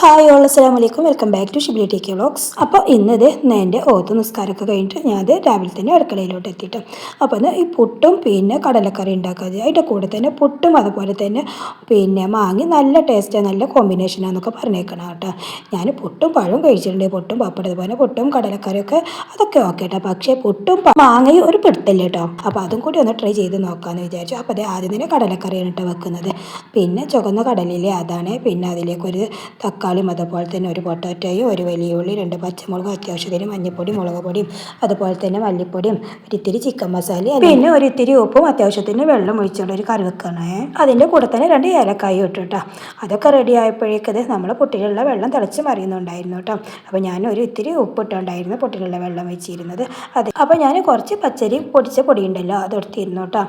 Hi all അസ്സലാമു അലൈക്കും welcome back to Shibili T K vlogs. അപ്പോൾ ഇന്നത് എൻ്റെ ഓത്ത് നിസ്കാരമൊക്കെ കഴിഞ്ഞിട്ട് ഞാൻ രാവിലെ തന്നെ അടുക്കളയിലോട്ട് എത്തിയിട്ട് അപ്പോൾ ഈ പുട്ടും പിന്നെ കടലക്കറി ഉണ്ടാക്കാതെ അതിൻ്റെ കൂടെ തന്നെ പുട്ടും അതുപോലെ തന്നെ പിന്നെ മാങ്ങി നല്ല ടേസ്റ്റാണ്, നല്ല കോമ്പിനേഷനാണെന്നൊക്കെ പറഞ്ഞേക്കണം കേട്ടോ. ഞാൻ പുട്ടും പഴവും കഴിച്ചിട്ടുണ്ട്, പുട്ടും പപ്പടം അതുപോലെ പുട്ടും കടലക്കറിയൊക്കെ അതൊക്കെ ഓക്കെ കേട്ടോ. പക്ഷേ പുട്ടും മാങ്ങയും ഒരു പിടുത്തല്ല കേട്ടോ. അപ്പോൾ അതും കൂടി ഒന്ന് ട്രൈ ചെയ്ത് നോക്കാമെന്ന് വിചാരിച്ചു. അപ്പോൾ ആദ്യം തന്നെ കടലക്കറിയാണ് കേട്ടോ വെക്കുന്നത്. പിന്നെ ചുവന്ന കടലിലെ അതാണ്, പിന്നെ അതിലേക്കൊരു തക്കാളിയും അതുപോലെ തന്നെ ഒരു പൊട്ടാറ്റോയും ഒരു വലിയ ഉള്ളി 2 പച്ചമുളകും അത്യാവശ്യത്തിന് മഞ്ഞൾപ്പൊടി മുളക് പൊടിയും അതുപോലെ തന്നെ മല്ലിപ്പൊടിയും ഒരിത്തിരി ചിക്കൻ മസാലയും പിന്നെ ഒരിത്തിരി ഉപ്പും അത്യാവശ്യത്തിന് വെള്ളം ഒഴിച്ചുകൊണ്ട് ഒരു കറി വെക്കണേ. അതിൻ്റെ കൂടെ തന്നെ 2 ഏലക്കായും ഇട്ടു കേട്ടോ. അതൊക്കെ റെഡി ആയപ്പോഴേക്കത് നമ്മളെ പൊട്ടിലുള്ള വെള്ളം തിളച്ച് മറിയുന്നുണ്ടായിരുന്നു കേട്ടോ. അപ്പോൾ ഞാൻ ഒരു ഇത്തിരി ഉപ്പിട്ടുണ്ടായിരുന്നു പൊട്ടിലുള്ള വെള്ളം വെച്ചിരുന്നത്. അതെ, അപ്പോൾ ഞാൻ കുറച്ച് പച്ചരി പൊടിച്ച പൊടി ഉണ്ടല്ലോ അതെടുത്തിരുന്നു കേട്ടോ.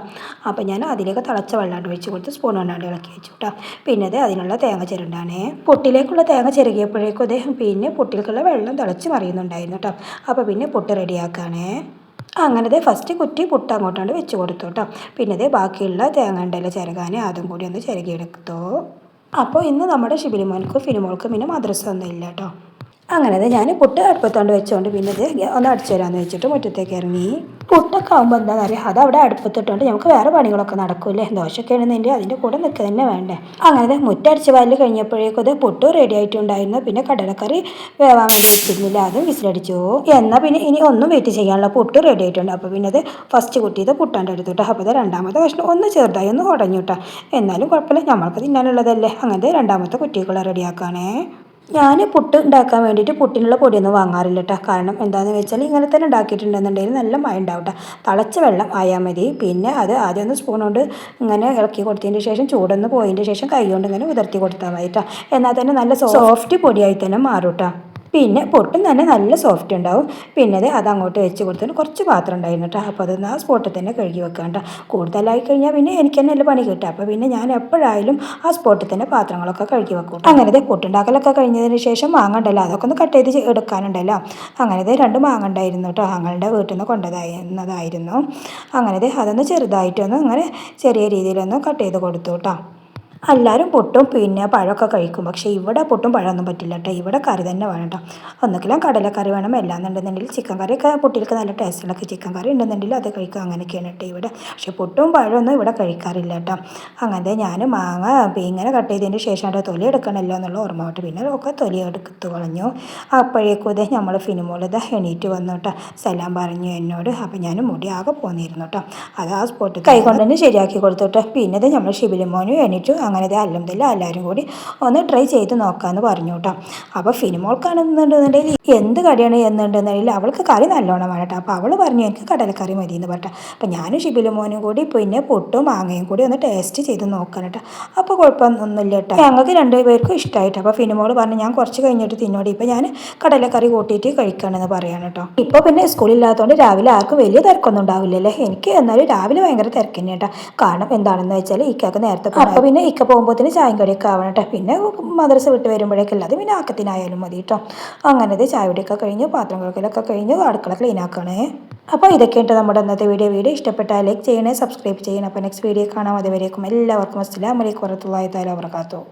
അപ്പോൾ ഞാൻ അതിലേക്ക് തിളച്ച വെള്ളം ഒഴിച്ച് കൊടുത്ത് സ്പൂൺ കൊണ്ടാണ്ട് ഇളക്കി വെച്ചു കേട്ടോ. പിന്നെ അത് അതിനുള്ള തേങ്ങ ചിരണ്ടാണേ. പൊട്ടിലേക്കുള്ള തേങ്ങ ചിരകിയപ്പോഴേക്കും അതേ പിന്നെ പൊട്ടിലേക്കുള്ള വെള്ളം തിളച്ച് മറിയുന്നുണ്ടായിരുന്നു കേട്ടോ. അപ്പോൾ പിന്നെ പുട്ട് റെഡിയാക്കുകയാണേ. അങ്ങനത്തെ ഫസ്റ്റ് കുറ്റി പുട്ട് അങ്ങോട്ടാണ്ട് വെച്ച് കൊടുത്തു കേട്ടോ. പിന്നെ ബാക്കിയുള്ള തേങ്ങ ഉണ്ടല്ലോ ചിരകാൻ, അതും കൂടി ഒന്ന് ചിരകിയെടുത്തു. അപ്പോൾ ഇന്ന് നമ്മുടെ ഷിബിലിമോൻക്കും ഫിനിമോൾക്കും പിന്നെ മദ്രസ ഒന്നും ഇല്ല കേട്ടോ. അങ്ങനെ ഞാൻ പുട്ട് അടുപ്പത്തോണ്ട് വെച്ചുകൊണ്ട് പിന്നെ ഒന്ന് അടിച്ചു തരാമെന്ന് വെച്ചിട്ട് മുറ്റത്തേക്ക് ഇറങ്ങി. പുട്ടൊക്കെ ആകുമ്പോൾ എന്താണെന്ന് അറിയാം, അത് അവിടെ അടുപ്പത്തിട്ടുണ്ട് നമുക്ക് വേറെ പണികളൊക്കെ നടക്കൂലേ. ദോശയൊക്കെ ആണെന്നുണ്ടെങ്കിൽ അതിൻ്റെ കൂടെ നിൽക്കുക തന്നെ വേണ്ടേ. അങ്ങനെ മുറ്റടിച്ച് വാരി കഴിഞ്ഞപ്പോഴേക്കും അത് പുട്ട് റെഡി ആയിട്ടുണ്ടായിരുന്നു. പിന്നെ കടലക്കറി വേവാൻ വേണ്ടി വെച്ചിരുന്നില്ല, അതും വിസിലടിച്ചു. എന്നാൽ പിന്നെ ഇനി ഒന്നും വെയിറ്റ് ചെയ്യാനുള്ള പുട്ട് റെഡി ആയിട്ടുണ്ട്. അപ്പോൾ പിന്നെ അത് ഫസ്റ്റ് കുട്ടിയത് പുട്ടാണ്ട് എടുത്തുട്ടോ. അപ്പോൾ അത് രണ്ടാമത്തെ കഷ്ണം ഒന്ന് ചെറുതായി ഒന്ന് ഉടഞ്ഞു കേട്ടോ. എന്നാലും കുഴപ്പമില്ല, നമ്മൾക്ക് തിന്നാനുള്ളതല്ലേ. അങ്ങനത്തെ രണ്ടാമത്തെ കുറ്റിക്കുള്ള റെഡിയാക്കുകയാണേ. ഞാൻ പുട്ട് ഉണ്ടാക്കാൻ വേണ്ടിയിട്ട് പുട്ടിനുള്ള പൊടിയൊന്നും വാങ്ങാറില്ല കേട്ടോ. കാരണം എന്താണെന്ന് വെച്ചാൽ ഇങ്ങനെ തന്നെ ഉണ്ടാക്കിയിട്ടുണ്ടെന്നുണ്ടെങ്കിൽ നല്ല മഴ ഉണ്ടാവും കേട്ടോ. തിളച്ച വെള്ളം ആയാൽ മതി. പിന്നെ അത് ആദ്യം ഒന്ന് സ്പൂൺ കൊണ്ട് ഇങ്ങനെ ഇളക്കി കൊടുത്തതിന് ശേഷം ചൂടൊന്ന് പോയതിൻ്റെ ശേഷം കൈ കൊണ്ട് ഇങ്ങനെ ഉതിർത്തി കൊടുത്താൽ മതി കേട്ടോ. എന്നാൽ തന്നെ നല്ല സോഫ്റ്റ് പൊടിയായി തന്നെ മാറും കേട്ടോ. പിന്നെ പൊട്ടും തന്നെ നല്ല സോഫ്റ്റ് ഉണ്ടാവും. പിന്നെ അത് അങ്ങോട്ട് വെച്ച് കൊടുത്തിട്ട് കുറച്ച് പാത്രം ഉണ്ടായിരുന്നു കേട്ടോ. അപ്പോൾ അതൊന്ന് ആ സ്പോട്ടിൽ തന്നെ കഴുകി വെക്കാം കേട്ടോ. കൂടുതലായി കഴിഞ്ഞാൽ പിന്നെ എനിക്ക് തന്നെ നല്ല പണി കിട്ടുക. അപ്പോൾ പിന്നെ ഞാൻ എപ്പോഴായാലും ആ സ്പോട്ടിൽ തന്നെ പാത്രങ്ങളൊക്കെ കഴുകി വെക്കും. അങ്ങനത്തെ പുട്ടുണ്ടാക്കലൊക്കെ കഴിഞ്ഞതിന് ശേഷം മാങ്ങ ഉണ്ടല്ലോ അതൊക്കെ ഒന്ന് കട്ട് ചെയ്ത് എടുക്കാനുണ്ടല്ലോ. അങ്ങനത്തെ 2 മാങ്ങ ഉണ്ടായിരുന്നു കേട്ടോ. ഞങ്ങളുടെ വീട്ടിൽ നിന്ന് കൊണ്ടുവന്നതായിരുന്നു. അങ്ങനത്തെ അതൊന്ന് ചെറുതായിട്ടൊന്ന് അങ്ങനെ ചെറിയ രീതിയിലൊന്ന് കട്ട് ചെയ്ത് കൊടുത്തു കേട്ടോ. എല്ലാവരും പുട്ടും പിന്നെ പഴമൊക്കെ കഴിക്കും, പക്ഷേ ഇവിടെ പുട്ടും പഴമൊന്നും പറ്റില്ല കേട്ടോ. ഇവിടെ കറി തന്നെ വേണം കേട്ടോ. ഒന്നുകിലും കടലക്കറി വേണം, എല്ലാന്നുണ്ടെന്നുണ്ടെങ്കിൽ ചിക്കൻ കറിയൊക്കെ പുട്ടിലേക്ക് നല്ല ടേസ്റ്റുള്ളൊക്കെ ചിക്കൻ കറി ഉണ്ടെന്നുണ്ടെങ്കിൽ അത് കഴിക്കുക, അങ്ങനെയൊക്കെയാണ് കേട്ടോ ഇവിടെ. പക്ഷേ പുട്ടും പഴമൊന്നും ഇവിടെ കഴിക്കാറില്ല കേട്ടോ. അങ്ങനത്തെ ഞാൻ മാങ്ങ ഇങ്ങനെ കട്ട് ചെയ്തതിന് ശേഷം കേട്ടോ തൊലി എടുക്കണമല്ലോ എന്നുള്ള ഓർമ്മ കേട്ടോ. പിന്നെ ഒക്കെ തൊലി എടുത്ത് കളഞ്ഞു. അപ്പോഴേക്കും ഇതേ നമ്മൾ ഫിനിമോളിത് എണീറ്റ് വന്നു കേട്ടോ. സലാം പറഞ്ഞു എന്നോട്. അപ്പോൾ ഞാൻ മുടി ആകെ പോന്നിരുന്നു കേട്ടോ. അത് ആ സ്പോട്ടിൽ കൈ കൊണ്ട് തന്നെ ശരിയാക്കി കൊടുത്തു കേട്ടോ. പിന്നെ ഇത് നമ്മൾ ഷിബിലിമോനും എണീറ്റു. അങ്ങനെ അൽഹംദുലില്ലാ എല്ലാവരും കൂടി ഒന്ന് ട്രൈ ചെയ്ത് നോക്കാമെന്ന് പറഞ്ഞു കേട്ടോ. അപ്പോൾ ഫിനിമോൾക്കാണെന്നുണ്ടെന്നുണ്ടെങ്കിൽ എന്ത് കറിയാണ് എന്നുണ്ടെന്നുണ്ടെങ്കിൽ അവൾക്ക് കറി നല്ലോണം വേണം കേട്ടോ. അപ്പോൾ അവൾ പറഞ്ഞു എനിക്ക് കടലക്കറി മതി എന്ന് പറഞ്ഞിട്ട്. അപ്പോൾ ഞാനും ഷിബിലിമോനും കൂടി പിന്നെ പുട്ടും മാങ്ങയും കൂടി ഒന്ന് ടേസ്റ്റ് ചെയ്ത് നോക്കാൻ കേട്ടോ. അപ്പോൾ കുഴപ്പമൊന്നുമില്ല കേട്ടോ. ഞങ്ങൾക്ക് 2 പേർക്കും ഇഷ്ടമായിട്ട്. അപ്പോൾ ഫിനിമോൾ പറഞ്ഞു ഞാൻ കുറച്ച് കഴിഞ്ഞിട്ട് തിന്നോടി, ഇപ്പോൾ ഞാൻ കടലക്കറി കൂട്ടിയിട്ട് കഴിക്കുകയാണെന്ന് പറയാൻ കേട്ടോ. ഇപ്പോൾ പിന്നെ സ്കൂളില്ലാത്തതുകൊണ്ട് രാവിലെ ആർക്കും വലിയ തിരക്കൊന്നും ഉണ്ടാവില്ലല്ലേ. എനിക്ക് എന്നാലും രാവിലെ ഭയങ്കര തിരക്ക് തന്നെ കേട്ടോ. കാരണം എന്താണെന്ന് വെച്ചാൽ ഇക്കൊക്കെ നേരത്തെ അപ്പോൾ പിന്നെ ഇക്ക പോകുമ്പോഴത്തേന് ചായയും കടിയൊക്കെ ആവണം കേട്ടോ. പിന്നെ മദ്രസ വിട്ട് വരുമ്പോഴേക്കല്ല അത് പിന്നെ ആക്കത്തിനായാലും മതി കേട്ടോ. അങ്ങനത്തെ ചായ കുടിയൊക്കെ കഴിഞ്ഞ് പാത്രം കഴുകലൊക്കെ കഴിഞ്ഞ് അടുക്കള ക്ലീൻ ആക്കണേ. അപ്പോൾ ഇതൊക്കെയായിട്ട് നമ്മുടെ ഇന്നത്തെ വീഡിയോ ഇഷ്ടപ്പെട്ടാൽ ലൈക്ക് ചെയ്യണേ, സബ്സ്ക്രൈബ് ചെയ്യണം. അപ്പോൾ നെക്സ്റ്റ് വീഡിയോ കാണാം. അതുവരേക്കും എല്ലാവർക്കും അസ്സലാമു അലൈക്കും വറഹ്മത്തുള്ളാഹി തആല വബറകാതുഹു.